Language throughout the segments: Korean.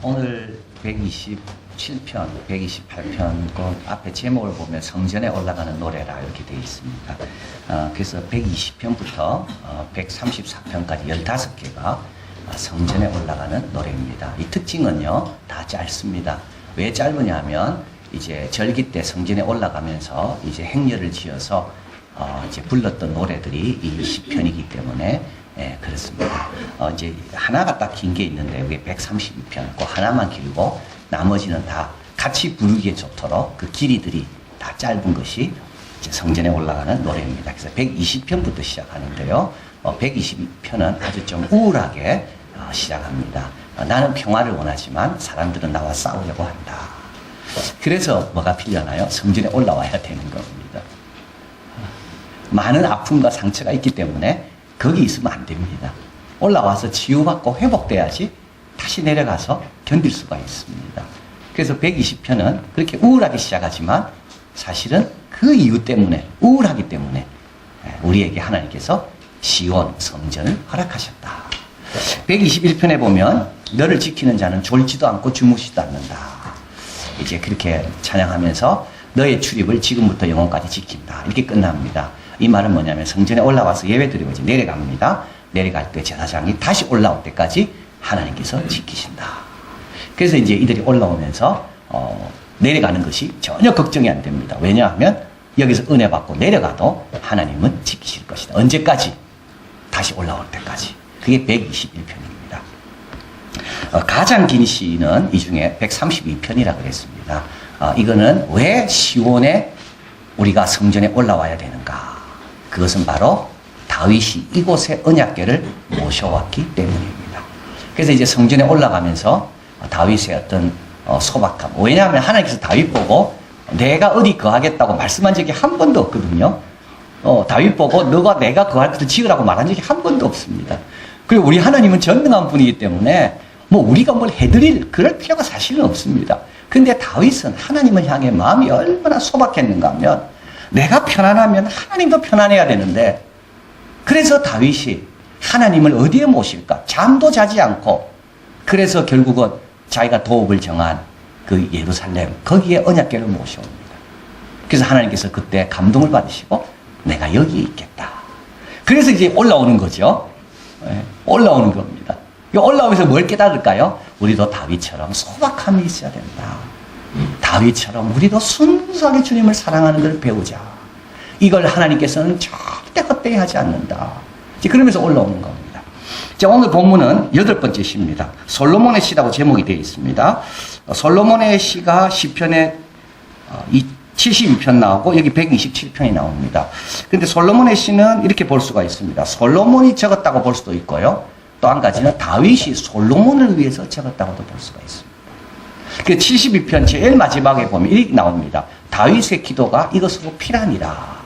오늘 127편, 128편 그 앞에 제목을 보면 성전에 올라가는 노래라 이렇게 되어 있습니다. 그래서 120편부터 134편까지 15개가 성전에 올라가는 노래입니다. 이 특징은요, 다 짧습니다. 왜 짧으냐면 이제 절기 때 성전에 올라가면서 이제 행렬을 지어서 이제 불렀던 노래들이 이 시편이기 때문에 그렇습니다. 이제 하나가 딱 긴 게 있는데 그게 132편, 그 하나만 길고 나머지는 다 같이 부르기에 좋도록 그 길이들이 다 짧은 것이 이제 성전에 올라가는 노래입니다. 그래서 120편부터 시작하는데요. 122편은 아주 좀 우울하게 시작합니다. 나는 평화를 원하지만 사람들은 나와 싸우려고 한다. 그래서 뭐가 필요하나요? 성전에 올라와야 되는 겁니다. 많은 아픔과 상처가 있기 때문에 거기 있으면 안 됩니다. 올라와서 치유받고 회복돼야지 다시 내려가서 견딜 수가 있습니다. 그래서 120편은 그렇게 우울하게 시작하지만 사실은 그 이유 때문에, 우울하기 때문에 우리에게 하나님께서 시온, 성전을 허락하셨다. 121편에 보면 너를 지키는 자는 졸지도 않고 주무시지도 않는다. 이제 그렇게 찬양하면서 너의 출입을 지금부터 영원까지 지킨다. 이렇게 끝납니다. 이 말은 뭐냐면 성전에 올라와서 예배드리고 이제 내려갑니다. 내려갈 때 제사장이 다시 올라올 때까지 하나님께서 지키신다. 그래서 이제 이들이 올라오면서 내려가는 것이 전혀 걱정이 안 됩니다. 왜냐하면 여기서 은혜 받고 내려가도 하나님은 지키실 것이다. 언제까지? 다시 올라올 때까지. 그게 121편입니다. 가장 긴 시는 이 중에 132편이라고 그랬습니다. 이거는 왜 시온에 우리가 성전에 올라와야 되는가? 그것은 바로 다윗이 이곳에 언약궤를 모셔왔기 때문입니다. 그래서 이제 성전에 올라가면서 다윗의 어떤 소박함. 왜냐하면 하나님께서 다윗 보고 내가 어디 거하겠다고 말씀한 적이 한 번도 없거든요. 다윗 보고 너가 내가 거할 것을 지으라고 말한 적이 한 번도 없습니다. 그리고 우리 하나님은 전능한 분이기 때문에 뭐 우리가 뭘 해드릴 그럴 필요가 사실은 없습니다. 근데 다윗은 하나님을 향해 마음이 얼마나 소박했는가 하면 내가 편안하면 하나님도 편안해야 되는데 그래서 다윗이 하나님을 어디에 모실까? 잠도 자지 않고 그래서 결국은 자기가 도읍을 정한 그 예루살렘 거기에 언약궤를 모셔옵니다. 그래서 하나님께서 그때 감동을 받으시고 내가 여기에 있겠다. 그래서 이제 올라오는 거죠. 올라오는 겁니다. 올라오면서 뭘 깨달을까요? 우리도 다윗처럼 소박함이 있어야 된다. 다윗처럼 우리도 순수하게 주님을 사랑하는 걸 배우자. 이걸 하나님께서는 절대 헛되이 하지 않는다. 그러면서 올라오는 겁니다. 자, 오늘 본문은 8번째 시입니다. 솔로몬의 시라고 제목이 되어 있습니다. 솔로몬의 시가 시편에 72편 나오고 여기 127편이 나옵니다. 그런데 솔로몬의 시는 이렇게 볼 수가 있습니다. 솔로몬이 적었다고 볼 수도 있고요. 또 한 가지는 다윗이 솔로몬을 위해서 적었다고도 볼 수가 있습니다. 그 72편 제일 마지막에 보면 이렇게 나옵니다. 다윗의 기도가 이것으로 피라니라.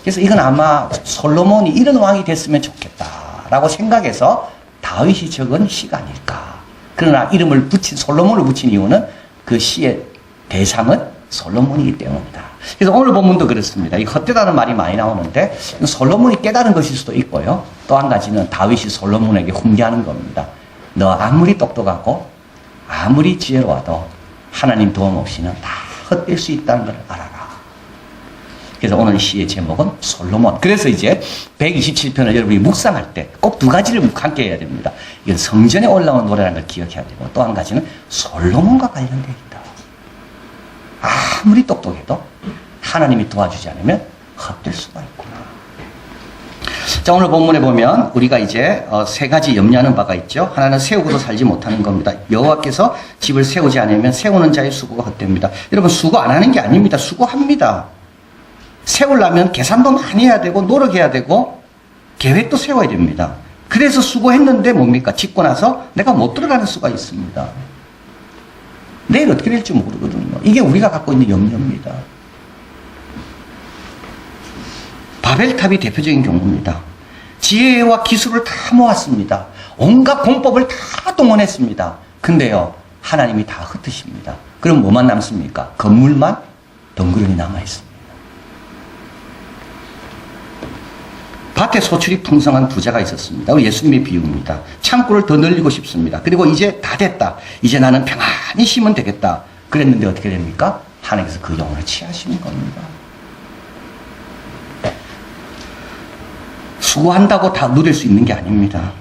그래서 이건 아마 솔로몬이 이런 왕이 됐으면 좋겠다라고 생각해서 다윗이 적은 시가 아닐까. 그러나 이름을 솔로몬을 붙인 이유는 그 시의 대상은 솔로몬이기 때문이다. 그래서 오늘 본문도 그렇습니다. 이 헛되다는 말이 많이 나오는데 솔로몬이 깨달은 것일 수도 있고요. 또 한 가지는 다윗이 솔로몬에게 훈계하는 겁니다. 너 아무리 똑똑하고 아무리 지혜로워도 하나님 도움 없이는 다 헛될 수 있다는 걸 알아라. 그래서 오늘 시의 제목은 솔로몬. 그래서 이제 127편을 여러분이 묵상할 때 꼭 두 가지를 함께 해야 됩니다. 이건 성전에 올라온 노래라는 걸 기억해야 되고 또 한 가지는 솔로몬과 관련되어 있다. 아무리 똑똑해도 하나님이 도와주지 않으면 헛될 수가 있구나. 자, 오늘 본문에 보면 우리가 이제 세 가지 염려하는 바가 있죠. 하나는 세우고도 살지 못하는 겁니다. 여호와께서 집을 세우지 않으면 세우는 자의 수고가 헛됩니다. 여러분 수고 안 하는 게 아닙니다. 수고합니다. 세우려면 계산도 많이 해야 되고 노력해야 되고 계획도 세워야 됩니다. 그래서 수고했는데 뭡니까? 짓고 나서 내가 못 들어가는 수가 있습니다. 내일 어떻게 될지 모르거든요. 이게 우리가 갖고 있는 염려입니다. 바벨탑이 대표적인 경우입니다. 지혜와 기술을 다 모았습니다. 온갖 공법을 다 동원했습니다. 근데요, 하나님이 다 흩으십니다. 그럼 뭐만 남습니까? 건물만 덩그러니 남아있습니다. 밭에 소출이 풍성한 부자가 있었습니다. 예수님의 비유입니다. 창고를 더 늘리고 싶습니다. 그리고 이제 다 됐다. 이제 나는 평안히 쉬면 되겠다. 그랬는데 어떻게 됩니까? 하나님께서 그 영혼을 취하시는 겁니다. 수고한다고 다 누릴 수 있는 게 아닙니다.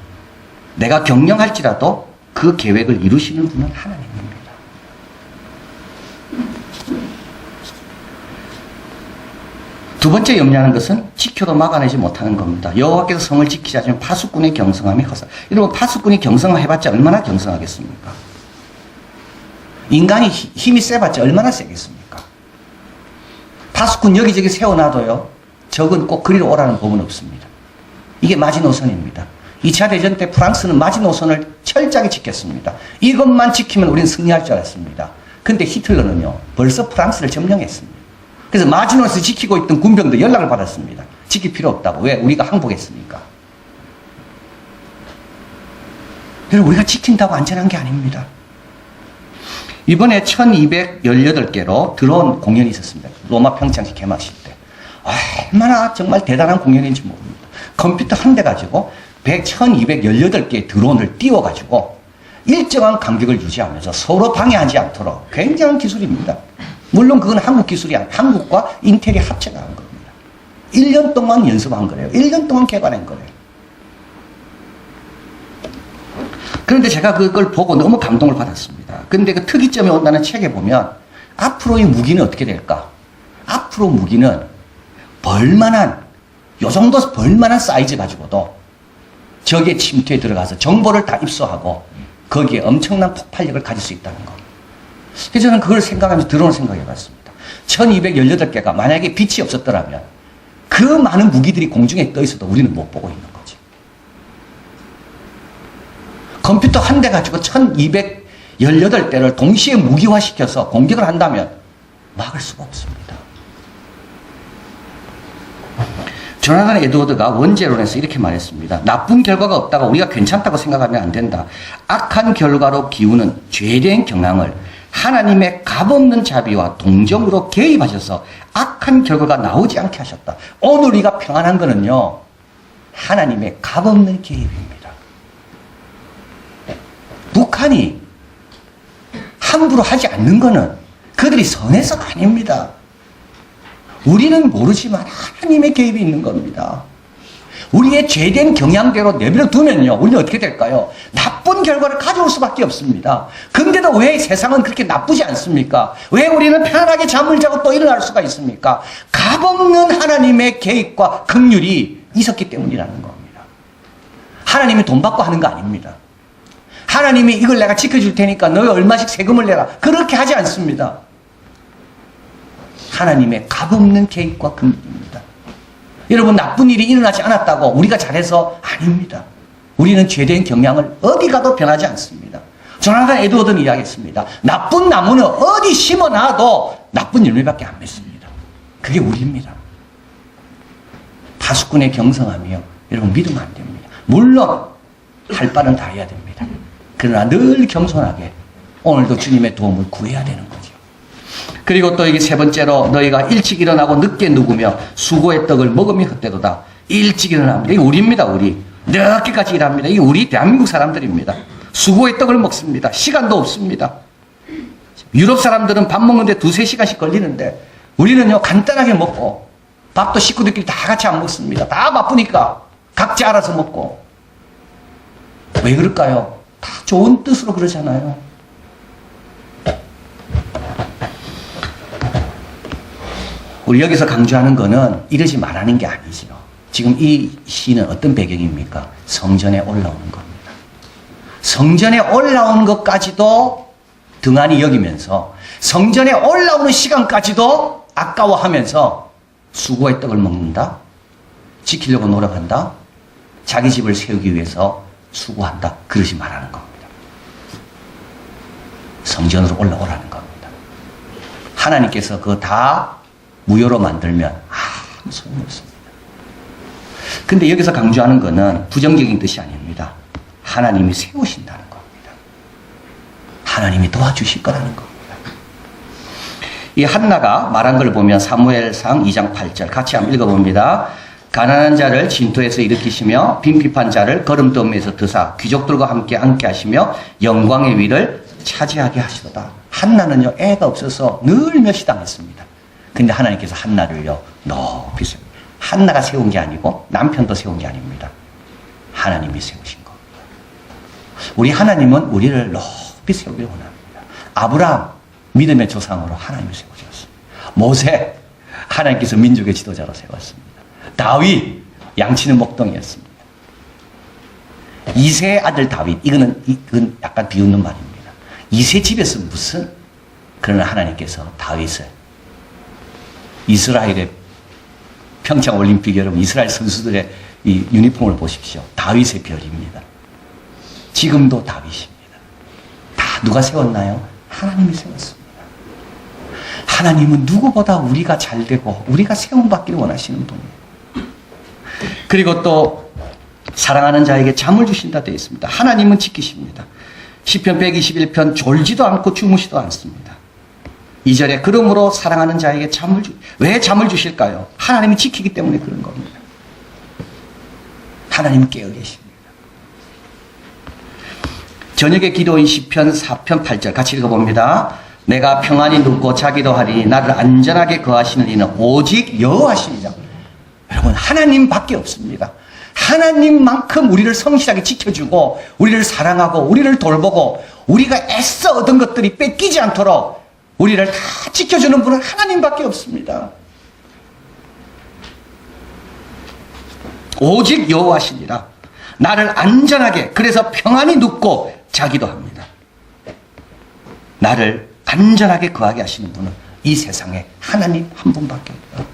내가 경영할지라도 그 계획을 이루시는 분은 하나님입니다. 두 번째 염려하는 것은 지켜도 막아내지 못하는 겁니다. 여호와께서 성을 지키지 않으면 파수꾼의 경성함이 허사. 여러분, 파수꾼이 경성해봤자 얼마나 경성하겠습니까? 인간이 힘이 세봤자 얼마나 세겠습니까? 파수꾼 여기저기 세워놔도요, 적은 꼭 그리로 오라는 법은 없습니다. 이게 마지노선입니다. 2차 대전 때 프랑스는 마지노선을 철저하게 지켰습니다. 이것만 지키면 우리는 승리할 줄 알았습니다. 근데 히틀러는요, 벌써 프랑스를 점령했습니다. 그래서 마지노선을 지키고 있던 군병들 연락을 받았습니다. 지킬 필요 없다고. 왜? 우리가 항복했으니까. 여러분, 우리가 지킨다고 안전한 게 아닙니다. 이번에 1218개로 드론 공연이 있었습니다. 로마 평창시 개막식 때. 얼마나 정말 대단한 공연인지 모릅니다. 컴퓨터 한 대 가지고 1218개의 드론을 띄워가지고 일정한 간격을 유지하면서 서로 방해하지 않도록 굉장한 기술입니다. 물론 그건 한국 기술이 아니라 한국과 인텔이 합쳐가 한 겁니다. 1년 동안 연습한 거래요. 1년 동안 개발한 거래요. 그런데 제가 그걸 보고 너무 감동을 받았습니다. 그런데 그 특이점이 온다는 책에 보면 앞으로의 무기는 어떻게 될까? 앞으로 무기는 요 정도 벌만한 사이즈 가지고도 적의 침투에 들어가서 정보를 다 입수하고 거기에 엄청난 폭발력을 가질 수 있다는 거. 그래서 저는 그걸 생각하면서 드론을 생각해 봤습니다. 1218개가 만약에 빛이 없었더라면 그 많은 무기들이 공중에 떠 있어도 우리는 못 보고 있는 거지. 컴퓨터 한 대 가지고 1218대를 동시에 무기화시켜서 공격을 한다면 막을 수가 없습니다. 조나단 에드워드가 원죄론에서 이렇게 말했습니다. 나쁜 결과가 없다가 우리가 괜찮다고 생각하면 안 된다. 악한 결과로 기우는 죄된 경향을 하나님의 값없는 자비와 동정으로 개입하셔서 악한 결과가 나오지 않게 하셨다. 오늘 우리가 평안한 거는요, 하나님의 값없는 개입입니다. 북한이 함부로 하지 않는 거는 그들이 선해서가 아닙니다. 우리는 모르지만 하나님의 개입이 있는 겁니다. 우리의 죄된 경향대로 내버려 두면요, 우리는 어떻게 될까요? 나쁜 결과를 가져올 수밖에 없습니다. 근데도 왜 세상은 그렇게 나쁘지 않습니까? 왜 우리는 편안하게 잠을 자고 또 일어날 수가 있습니까? 값없는 하나님의 계획과 긍휼이 있었기 때문이라는 겁니다. 하나님이 돈 받고 하는 거 아닙니다. 하나님이 이걸 내가 지켜줄 테니까 너희 얼마씩 세금을 내라, 그렇게 하지 않습니다. 하나님의 값없는 계획과 긍휼입니다. 여러분, 나쁜 일이 일어나지 않았다고 우리가 잘해서 아닙니다. 우리는 죄된 경향을 어디 가도 변하지 않습니다. 조나단 에드워드는 이야기했습니다. 나쁜 나무는 어디 심어놔도 나쁜 열매밖에 안 맺습니다. 그게 우리입니다. 파수꾼의 경성함이요, 여러분, 믿으면 안 됩니다. 물론 할 바는 다 해야 됩니다. 그러나 늘 겸손하게 오늘도 주님의 도움을 구해야 되는 거죠. 그리고 또 이게 세 번째로, 너희가 일찍 일어나고 늦게 누구며 수고의 떡을 먹음이 헛되도다. 일찍 일어납니다. 이게 우리입니다. 우리 늦게까지 일합니다. 이게 우리 대한민국 사람들입니다. 수고의 떡을 먹습니다. 시간도 없습니다. 유럽 사람들은 밥 먹는데 2-3시간씩 걸리는데 우리는요, 간단하게 먹고 밥도 식구들끼리 다 같이 안 먹습니다. 다 바쁘니까 각자 알아서 먹고. 왜 그럴까요? 다 좋은 뜻으로 그러잖아요. 우리 여기서 강조하는 거는 이러지 말라는 게 아니죠. 지금 이 시는 어떤 배경입니까? 성전에 올라오는 겁니다. 성전에 올라오는 것까지도 등한히 여기면서 성전에 올라오는 시간까지도 아까워하면서 수고의 떡을 먹는다, 지키려고 노력한다, 자기 집을 세우기 위해서 수고한다, 그러지 말라는 겁니다. 성전으로 올라오라는 겁니다. 하나님께서 그거 다 무효로 만들면 아무 소용이 없습니다. 근데 여기서 강조하는 것은 부정적인 뜻이 아닙니다. 하나님이 세우신다는 겁니다. 하나님이 도와주실 거라는 겁니다. 이 한나가 말한 걸 보면 사무엘상 2장 8절 같이 한번 읽어봅니다. 가난한 자를 진토에서 일으키시며 빈핍한 자를 거름더미에서 드사 귀족들과 함께 하시며 영광의 위를 차지하게 하시도다. 한나는요, 애가 없어서 늘 멸시당했습니다. 근데 하나님께서 한나를요, 높이 세웁니다. 한나가 세운 게 아니고 남편도 세운 게 아닙니다. 하나님이 세우신 겁니다. 우리 하나님은 우리를 높이 세우기를 원합니다. 아브라함, 믿음의 조상으로 하나님을 세우셨습니다. 모세, 하나님께서 민족의 지도자로 세웠습니다. 다윗, 양치는 목동이었습니다. 이세의 아들 다윗, 이건 약간 비웃는 말입니다. 이세 집에서 무슨, 그러나 하나님께서 다윗을, 이스라엘의 평창 올림픽 여러분, 이스라엘 선수들의 이 유니폼을 보십시오. 다윗의 별입니다. 지금도 다윗입니다. 다 누가 세웠나요? 하나님이 세웠습니다. 하나님은 누구보다 우리가 잘되고 우리가 세움받기를 원하시는 분이에요. 그리고 또 사랑하는 자에게 잠을 주신다 되어 있습니다. 하나님은 지키십니다. 시편 121편 졸지도 않고 주무시도 않습니다. 2절에 그러므로 사랑하는 자에게 왜 잠을 주실까요? 하나님이 지키기 때문에 그런 겁니다. 하나님은 깨어 계십니다. 저녁의 기도인 시편 4편 8절 같이 읽어봅니다. 내가 평안히 눕고 자기도 하리니 나를 안전하게 거하시는 이는 오직 여호와시니라. 여러분, 하나님밖에 없습니다. 하나님만큼 우리를 성실하게 지켜주고 우리를 사랑하고 우리를 돌보고 우리가 애써 얻은 것들이 뺏기지 않도록 우리를 다 지켜주는 분은 하나님밖에 없습니다. 오직 여호와시니라. 나를 안전하게, 그래서 평안히 눕고 자기도 합니다. 나를 안전하게 거하게 하시는 분은 이 세상에 하나님 한 분밖에 없다.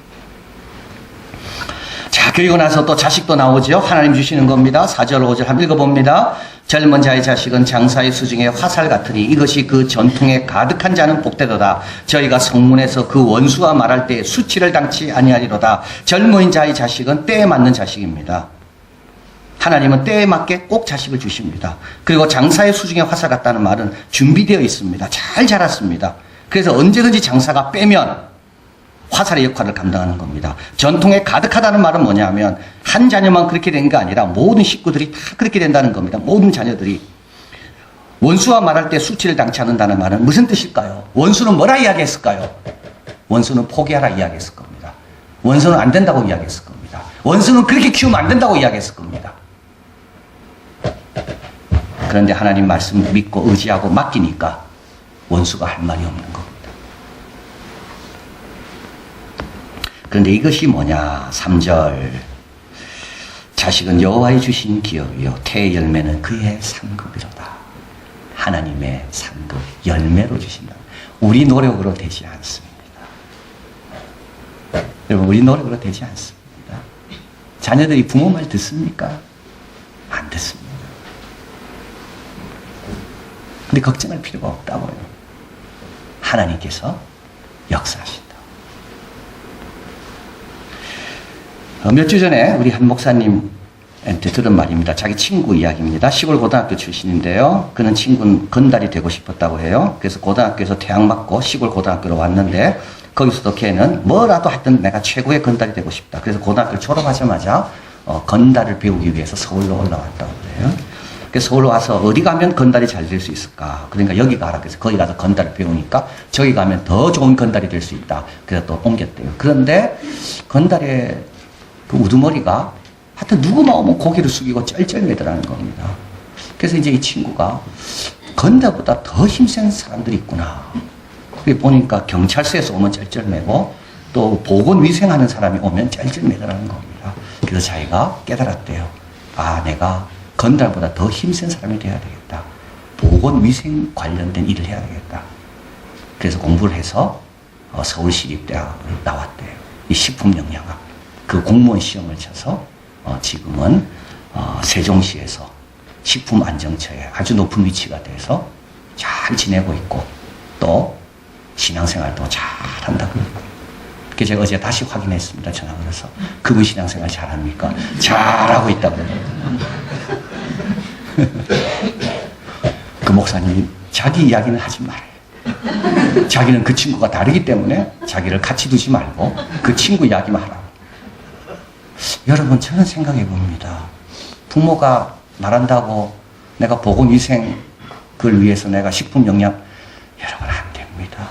자, 그리고 나서 또 자식도 나오죠. 하나님 주시는 겁니다. 4절 5절 한번 읽어봅니다. 젊은 자의 자식은 장사의 수중에 화살 같으니 이것이 그 전통에 가득한 자는 복되도다. 저희가 성문에서 그 원수와 말할 때 수치를 당치 아니하리로다. 젊은 자의 자식은 때에 맞는 자식입니다. 하나님은 때에 맞게 꼭 자식을 주십니다. 그리고 장사의 수중에 화살 같다는 말은 준비되어 있습니다. 잘 자랐습니다. 그래서 언제든지 장사가 빼면 화살의 역할을 감당하는 겁니다. 전통에 가득하다는 말은 뭐냐면 한 자녀만 그렇게 된 게 아니라 모든 식구들이 다 그렇게 된다는 겁니다. 모든 자녀들이. 원수와 말할 때 수치를 당치 않는다는 말은 무슨 뜻일까요? 원수는 뭐라 이야기했을까요? 원수는 포기하라 이야기했을 겁니다. 원수는 안 된다고 이야기했을 겁니다. 원수는 그렇게 키우면 안 된다고 이야기했을 겁니다. 그런데 하나님 말씀 믿고 의지하고 맡기니까 원수가 할 말이 없는 겁니다. 그런데 이것이 뭐냐? 3절. 자식은 여호와의 주신 기업이요 태의 열매는 그의 상급이로다. 하나님의 상급, 열매로 주신다. 우리 노력으로 되지 않습니다. 여러분, 우리 노력으로 되지 않습니다. 자녀들이 부모 말 듣습니까? 안 듣습니다. 근데 걱정할 필요가 없다고요. 하나님께서 역사하신다. 몇 주 전에 우리 한 목사님한테 들은 말입니다. 자기 친구 이야기입니다. 시골 고등학교 출신인데요. 그는 친구는 건달이 되고 싶었다고 해요. 그래서 고등학교에서 태양 맞고 시골 고등학교로 왔는데 거기서도 걔는 뭐라도 하여튼 내가 최고의 건달이 되고 싶다. 그래서 고등학교를 졸업하자마자 건달을 배우기 위해서 서울로 올라왔다고 그래요. 그래서 서울로 와서 어디 가면 건달이 잘 될 수 있을까? 그러니까 여기 가라. 그래서 거기 가서 건달을 배우니까 저기 가면 더 좋은 건달이 될 수 있다. 그래서 또 옮겼대요. 그런데 건달의 그 우두머리가 하여튼 누구만 오면 고개를 숙이고 쩔쩔매더라는 겁니다. 그래서 이제 이 친구가 건달보다 더 힘센 사람들이 있구나. 그게 보니까 경찰서에서 오면 쩔쩔매고 또 보건위생하는 사람이 오면 쩔쩔매더라는 겁니다. 그래서 자기가 깨달았대요. 아, 내가 건달보다 더 힘센 사람이 돼야 되겠다. 보건위생 관련된 일을 해야 되겠다. 그래서 공부를 해서 서울시립대학을 나왔대요. 이 식품영양학. 그 공무원 시험을 쳐서 지금은 세종시에서 식품안정처에 아주 높은 위치가 돼서 잘 지내고 있고 또 신앙생활도 잘한다 그러고요. 그래서 제가 어제 다시 확인했습니다. 전화를 해서 그분 신앙생활 잘합니까? 잘하고 있다고 그러거든요. 그 목사님이 자기 이야기는 하지 말아요. 자기는 그 친구가 다르기 때문에 자기를 같이 두지 말고 그 친구 이야기만 하라고. 여러분, 저는 생각해 봅니다. 부모가 말한다고 내가 보건위생을 위해서 내가 식품 영양, 여러분, 안 됩니다.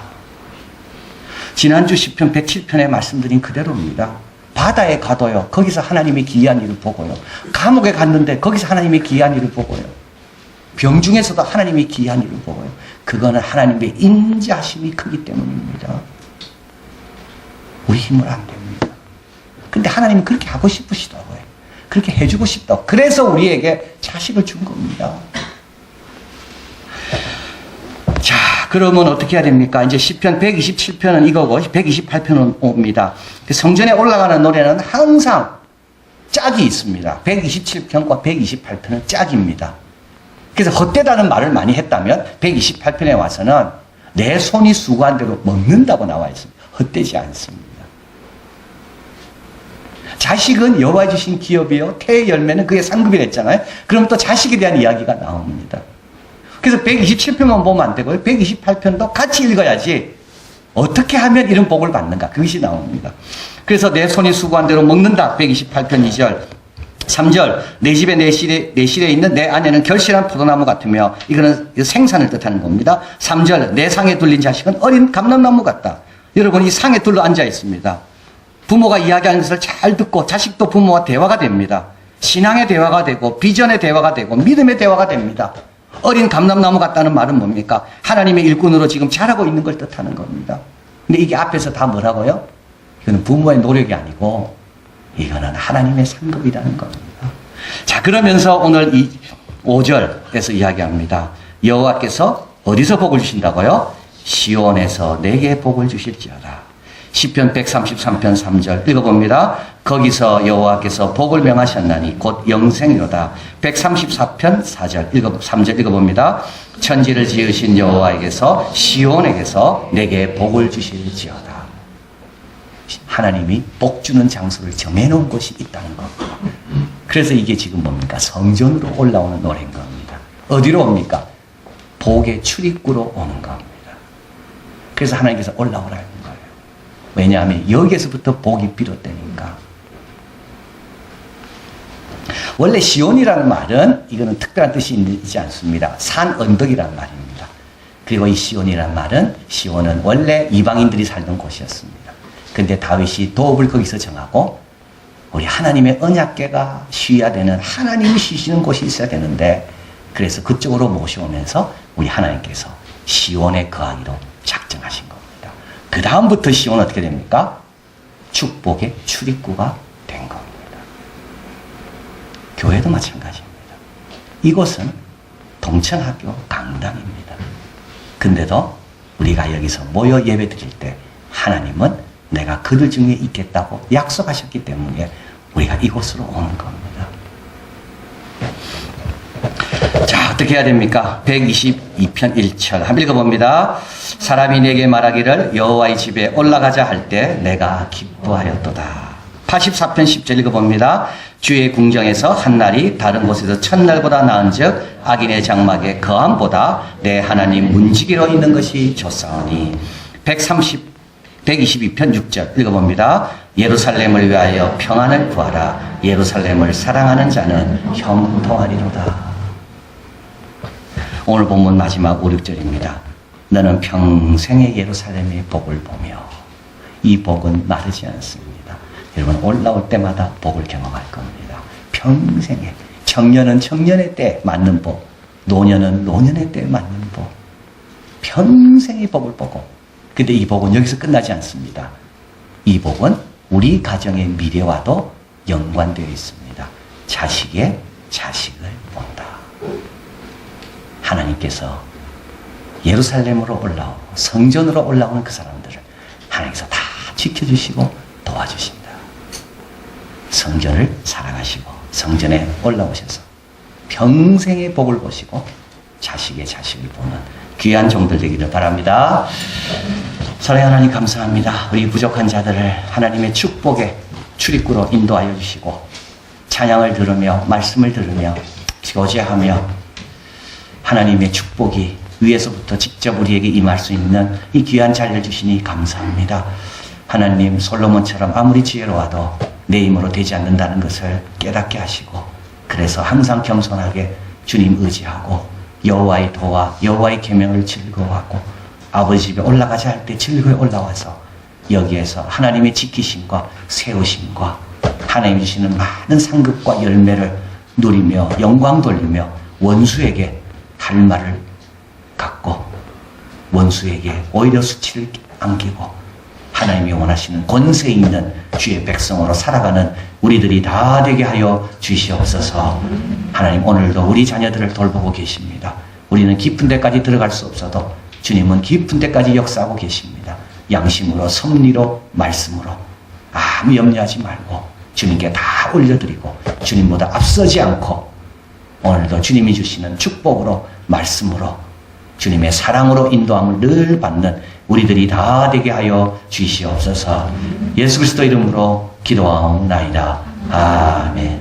지난주 시편 107편에 말씀드린 그대로입니다. 바다에 가도요, 거기서 하나님의 기이한 일을 보고요. 감옥에 갔는데 거기서 하나님의 기이한 일을 보고요. 병중에서도 하나님의 기이한 일을 보고요. 그거는 하나님의 인자심이 크기 때문입니다. 우리 힘을 안 됩니다. 근데 하나님은 그렇게 하고 싶으시다고요. 그렇게 해주고 싶다고. 그래서 우리에게 자식을 준 겁니다. 자, 그러면 어떻게 해야 됩니까? 이제 시편 127편은 이거고 128편은 옵니다. 성전에 올라가는 노래는 항상 짝이 있습니다. 127편과 128편은 짝입니다. 그래서 헛되다는 말을 많이 했다면 128편에 와서는 내 손이 수고한 대로 먹는다고 나와 있습니다. 헛되지 않습니다. 자식은 여호와 주신 기업이요, 태의 열매는 그의 상급이라 했잖아요. 그럼 또 자식에 대한 이야기가 나옵니다. 그래서 127편만 보면 안 되고요. 128편도 같이 읽어야지 어떻게 하면 이런 복을 받는가, 그것이 나옵니다. 그래서 내 손이 수고한 대로 먹는다. 128편 2절. 3절, 내 집에 내 실에 있는 내 아내는 결실한 포도나무 같으며, 이거는 생산을 뜻하는 겁니다. 3절, 내 상에 둘린 자식은 어린 감람나무 같다. 여러분, 이 상에 둘러 앉아 있습니다. 부모가 이야기하는 것을 잘 듣고 자식도 부모와 대화가 됩니다. 신앙의 대화가 되고 비전의 대화가 되고 믿음의 대화가 됩니다. 어린 감람나무 같다는 말은 뭡니까? 하나님의 일꾼으로 지금 자라고 있는 걸 뜻하는 겁니다. 근데 이게 앞에서 다 뭐라고요? 이거는 부모의 노력이 아니고 이거는 하나님의 상급이라는 겁니다. 자, 그러면서 오늘 이 5절에서 이야기합니다. 여호와께서 어디서 복을 주신다고요? 시온에서 내게 복을 주실지어다. 시편 133편 3절 읽어봅니다. 거기서 여호와께서 복을 명하셨나니 곧 영생이로다. 134편 3절 읽어봅니다. 천지를 지으신 여호와에게서 시온에게서 내게 복을 주실지어다. 하나님이 복 주는 장소를 정해놓은 곳이 있다는 겁니다. 그래서 이게 지금 뭡니까? 성전으로 올라오는 노래인 겁니다. 어디로 옵니까? 복의 출입구로 오는 겁니다. 그래서 하나님께서 올라오라는 거예요. 왜냐하면 여기에서부터 복이 비롯되니까. 원래 시온이라는 말은 이거는 특별한 뜻이 있지 않습니다. 산 언덕이라는 말입니다. 그리고 이 시온이라는 말은, 시온은 원래 이방인들이 살던 곳이었습니다. 근데 다윗이 도읍을 거기서 정하고 우리 하나님의 언약궤가 쉬어야 되는, 하나님이 쉬시는 곳이 있어야 되는데, 그래서 그쪽으로 모셔오면서 우리 하나님께서 시온에 거하기로 작정하신 겁니다. 그 다음부터 시온은 어떻게 됩니까? 축복의 출입구가 된 겁니다. 교회도 마찬가지입니다. 이곳은 동천학교 강당입니다. 근데도 우리가 여기서 모여 예배 드릴 때 하나님은 내가 그들 중에 있겠다고 약속하셨기 때문에 우리가 이곳으로 오는 겁니다. 자, 어떻게 해야 됩니까? 122편 1절 한번 읽어봅니다. 사람이 내게 말하기를 여호와의 집에 올라가자 할 때 내가 기뻐하였도다. 84편 10절 읽어봅니다. 주의 궁정에서 한날이 다른 곳에서 첫날보다 나은즉 악인의 장막에 거함보다 내 하나님 문지기로 있는 것이 좋사오니. 122편 6절 읽어봅니다. 예루살렘을 위하여 평안을 구하라. 예루살렘을 사랑하는 자는 형통하리로다. 오늘 본문 마지막 5, 6절입니다. 너는 평생의 예루살렘의 복을 보며, 이 복은 마르지 않습니다. 여러분, 올라올 때마다 복을 경험할 겁니다. 평생에. 청년은 청년의 때 맞는 복, 노년은 노년의 때 맞는 복, 평생의 복을 보고. 근데 이 복은 여기서 끝나지 않습니다. 이 복은 우리 가정의 미래와도 연관되어 있습니다. 자식의 자식을 본다. 하나님께서 예루살렘으로 올라오고 성전으로 올라오는 그 사람들을 하나님께서 다 지켜주시고 도와주신다. 성전을 사랑하시고 성전에 올라오셔서 평생의 복을 보시고 자식의 자식을 보는 귀한 종들 되기를 바랍니다. 사랑의 하나님, 감사합니다. 우리 부족한 자들을 하나님의 축복의 출입구로 인도하여 주시고 찬양을 들으며 말씀을 들으며 교제하며 하나님의 축복이 위에서부터 직접 우리에게 임할 수 있는 이 귀한 자리를 주시니 감사합니다. 하나님, 솔로몬처럼 아무리 지혜로워도 내 힘으로 되지 않는다는 것을 깨닫게 하시고, 그래서 항상 겸손하게 주님 의지하고 여호와의 도와 여호와의 계명을 즐거워하고 아버지 집에 올라가자 할 때 즐거이 올라와서 여기에서 하나님의 지키심과 세우심과 하나님 주시는 많은 상급과 열매를 누리며 영광 돌리며 원수에게 할 말을 갖고 원수에게 오히려 수치를 안기고 하나님이 원하시는 권세 있는 주의 백성으로 살아가는 우리들이 다 되게 하여 주시옵소서. 하나님, 오늘도 우리 자녀들을 돌보고 계십니다. 우리는 깊은 데까지 들어갈 수 없어도 주님은 깊은 데까지 역사하고 계십니다. 양심으로, 섭리로, 말씀으로 아무 염려하지 말고 주님께 다 올려드리고 주님보다 앞서지 않고 오늘도 주님이 주시는 축복으로, 말씀으로, 주님의 사랑으로 인도함을 늘 받는 우리들이 다 되게 하여 주시옵소서. 예수 그리스도 이름으로 기도하옵나이다. 아멘.